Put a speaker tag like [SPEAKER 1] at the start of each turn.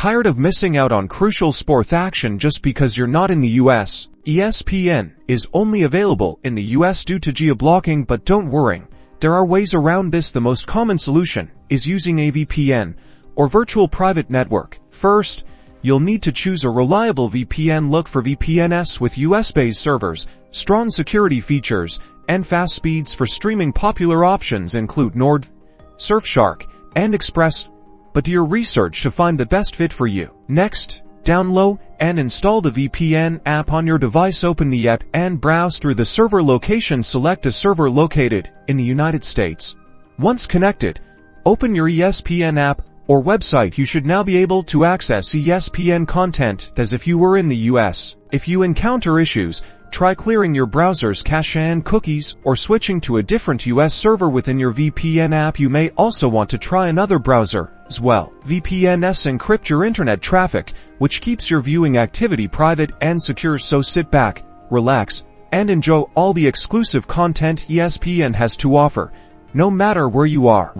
[SPEAKER 1] Tired of missing out on crucial sports action just because you're not in the US? ESPN is only available in the US due to geo-blocking, but don't worry, there are ways around this. The most common solution is using a VPN, or virtual private network. First, you'll need to choose a reliable VPN. Look for VPNs with US-based servers, strong security features, and fast speeds for streaming. Popular options include Nord, Surfshark, and Express, but do your research to find the best fit for you. Next, download and install the VPN app on your device. Open the app and browse through the server location. Select a server located in the United States. Once connected, open your ESPN app or website. You should now be able to access ESPN content as if you were in the US. If you encounter issues, try clearing your browser's cache and cookies or switching to a different US server within your VPN app. You may also want to try another browser as well. VPNs encrypt your internet traffic, which keeps your viewing activity private and secure. So sit back, relax, and enjoy all the exclusive content ESPN has to offer, no matter where you are.